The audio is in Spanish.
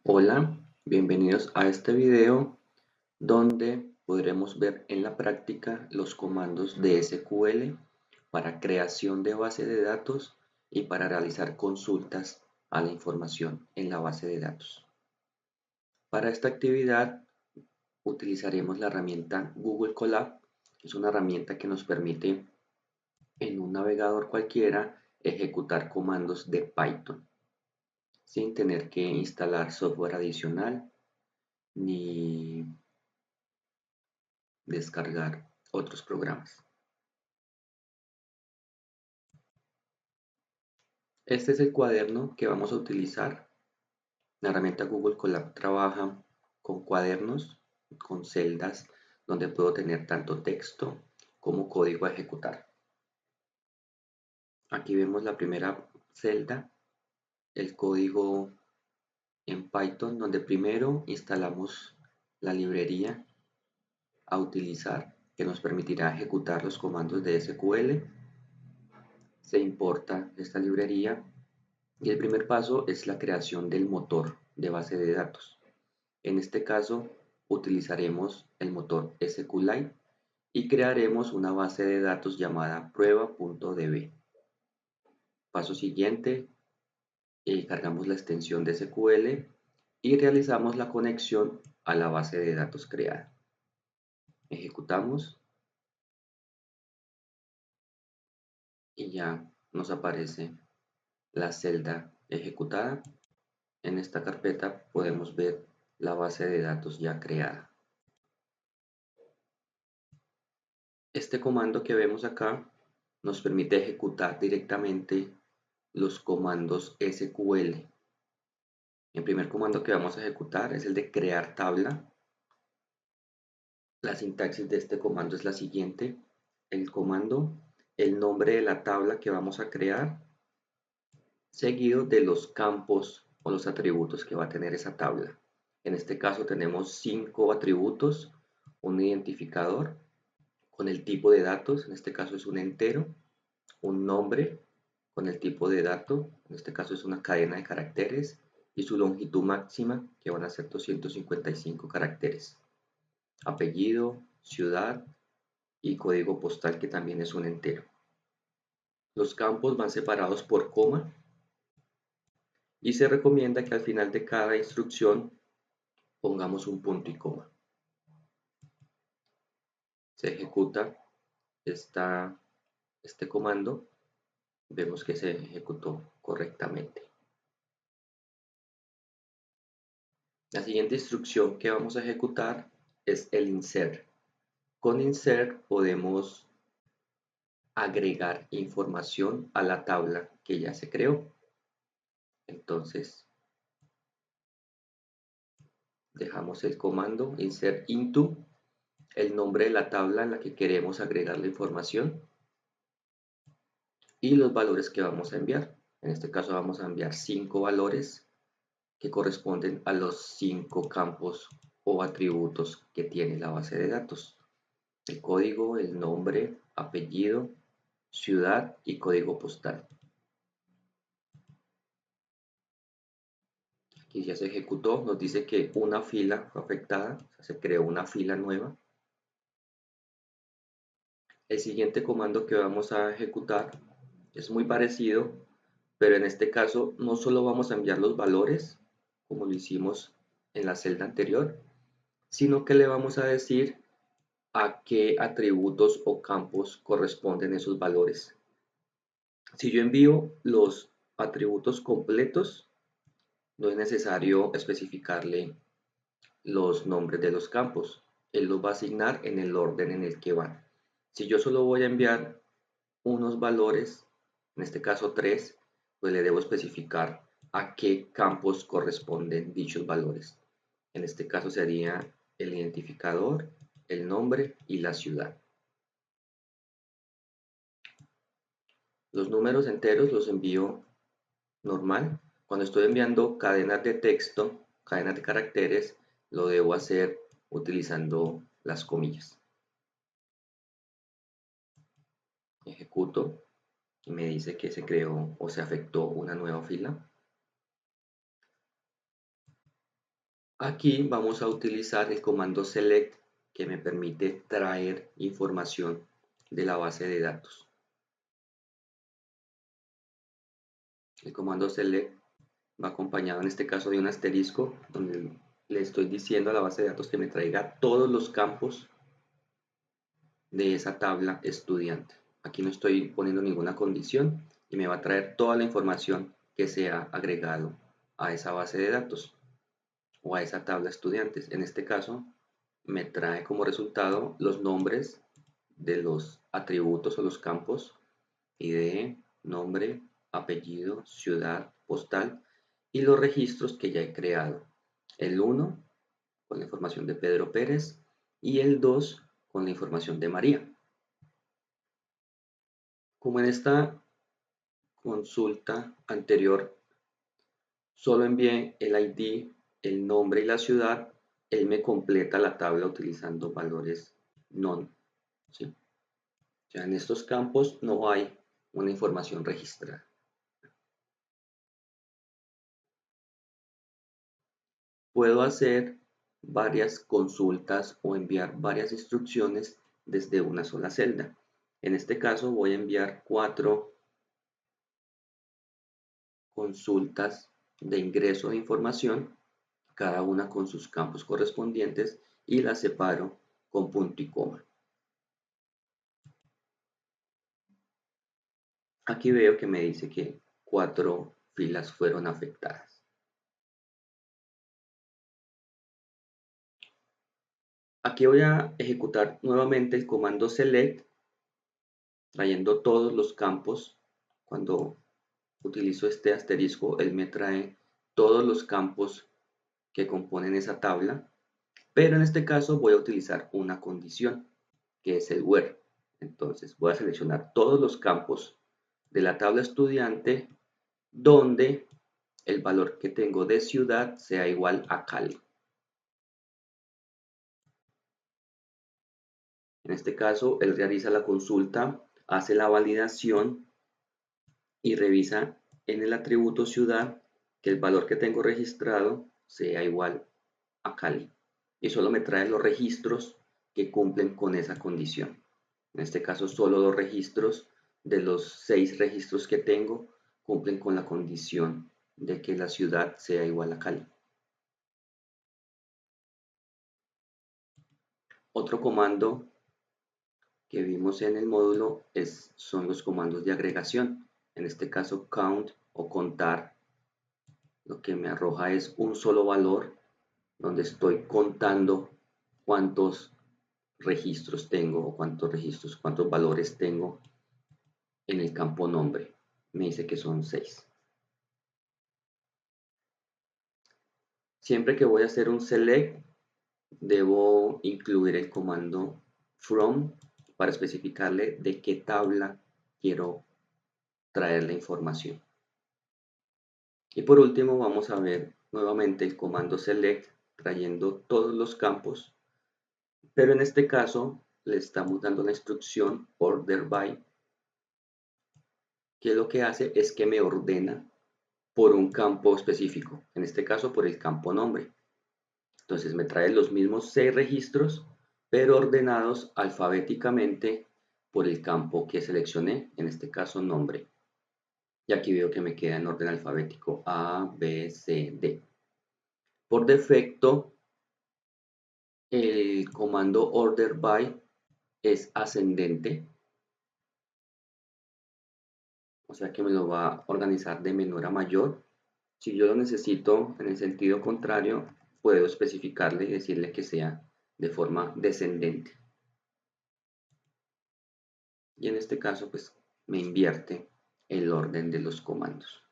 Hola, bienvenidos a este video donde podremos ver en la práctica los comandos de SQL para creación de base de datos y para realizar consultas a la información en la base de datos. Para esta actividad utilizaremos la herramienta Google Colab, que es una herramienta que nos permite en un navegador cualquiera ejecutar comandos de Python sin tener que instalar software adicional ni descargar otros programas. Este es el cuaderno que vamos a utilizar. La herramienta Google Colab trabaja con cuadernos, con celdas, donde puedo tener tanto texto como código a ejecutar. Aquí vemos la primera celda, el código en Python, donde primero instalamos la librería a utilizar, que nos permitirá ejecutar los comandos de SQL. Se importa esta librería y el primer paso es la creación del motor de base de datos. En este caso utilizaremos el motor SQLite y crearemos una base de datos llamada prueba.db. Paso siguiente, cargamos la extensión de SQL y realizamos la conexión a la base de datos creada. Ejecutamos y ya nos aparece la celda ejecutada. En esta carpeta podemos ver la base de datos ya creada. Este comando que vemos acá nos permite ejecutar directamente los comandos SQL. El primer comando que vamos a ejecutar es el de crear tabla. La sintaxis de este comando es la siguiente. El comando, el nombre de la tabla que vamos a crear, seguido de los campos o los atributos que va a tener esa tabla. En este caso tenemos 5 atributos, un identificador con el tipo de datos, en este caso es un entero, un nombre con el tipo de dato, en este caso es una cadena de caracteres, y su longitud máxima, que van a ser 255 caracteres. Apellido, ciudad y código postal, que también es un entero. Los campos van separados por coma y se recomienda que al final de cada instrucción pongamos un punto y coma. Se ejecuta este comando, vemos que se ejecutó correctamente. La siguiente instrucción que vamos a ejecutar es el insert. Con insert podemos agregar información a la tabla que ya se creó. Entonces, dejamos el comando insert into, el nombre de la tabla en la que queremos agregar la información y los valores que vamos a enviar. En este caso vamos a enviar 5 valores que corresponden a los 5 campos o atributos que tiene la base de datos. El código, el nombre, apellido, ciudad y código postal. Aquí ya se ejecutó, nos dice que una fila fue afectada, o sea, se creó una fila nueva. El siguiente comando que vamos a ejecutar es muy parecido, pero en este caso no solo vamos a enviar los valores, como lo hicimos en la celda anterior, sino que le vamos a decir a qué atributos o campos corresponden esos valores. Si yo envío los atributos completos, no es necesario especificarle los nombres de los campos. Él los va a asignar en el orden en el que van. Si yo solo voy a enviar unos valores, en este caso 3, pues le debo especificar a qué campos corresponden dichos valores. En este caso sería el identificador, el nombre y la ciudad. Los números enteros los envío normal. Cuando estoy enviando cadenas de texto, cadenas de caracteres, lo debo hacer utilizando las comillas. Ejecuto y me dice que se creó o se afectó una nueva fila. Aquí vamos a utilizar el comando select que me permite traer información de la base de datos. El comando select va acompañado en este caso de un asterisco donde le estoy diciendo a la base de datos que me traiga todos los campos de esa tabla estudiante. Aquí no estoy poniendo ninguna condición y me va a traer toda la información que se ha agregado a esa base de datos o a esa tabla estudiantes. En este caso me trae como resultado los nombres de los atributos o los campos: ID, nombre, apellido, ciudad, postal y los registros que ya he creado. El 1 con la información de Pedro Pérez y el 2 con la información de María. Como en esta consulta anterior solo envié el ID, el nombre y la ciudad, él me completa la tabla utilizando valores non. ¿Sí? O sea, en estos campos no hay una información registrada. Puedo hacer varias consultas o enviar varias instrucciones desde una sola celda. En este caso voy a enviar 4 consultas de ingreso de información, cada una con sus campos correspondientes, y las separo con punto y coma. Aquí veo que me dice que 4 filas fueron afectadas. Aquí voy a ejecutar nuevamente el comando select, trayendo todos los campos. Cuando utilizo este asterisco, él me trae todos los campos que componen esa tabla, pero en este caso voy a utilizar una condición, que es el where. Entonces voy a seleccionar todos los campos de la tabla estudiante donde el valor que tengo de ciudad sea igual a Cali. En este caso, él realiza la consulta, hace la validación y revisa en el atributo ciudad que el valor que tengo registrado sea igual a Cali. Y solo me trae los registros que cumplen con esa condición. En este caso, solo 2 registros de los 6 registros que tengo cumplen con la condición de que la ciudad sea igual a Cali. Otro comando que vimos en el módulo son los comandos de agregación. En este caso, count o contar, lo que me arroja es un solo valor donde estoy contando cuántos registros tengo o cuántos valores tengo en el campo nombre. Me dice que son 6. Siempre que voy a hacer un select, debo incluir el comando from para especificarle de qué tabla quiero traer la información. Y por último vamos a ver nuevamente el comando select trayendo todos los campos, pero en este caso le estamos dando la instrucción order by, que lo que hace es que me ordena por un campo específico, en este caso por el campo nombre. Entonces me trae los mismos 6 registros, pero ordenados alfabéticamente por el campo que seleccioné, en este caso nombre. Y aquí veo que me queda en orden alfabético A, B, C, D. Por defecto, el comando order by es ascendente, o sea que me lo va a organizar de menor a mayor. Si yo lo necesito en el sentido contrario, puedo especificarle y decirle que sea de forma descendente. Y en este caso, pues me invierte el orden de los comandos.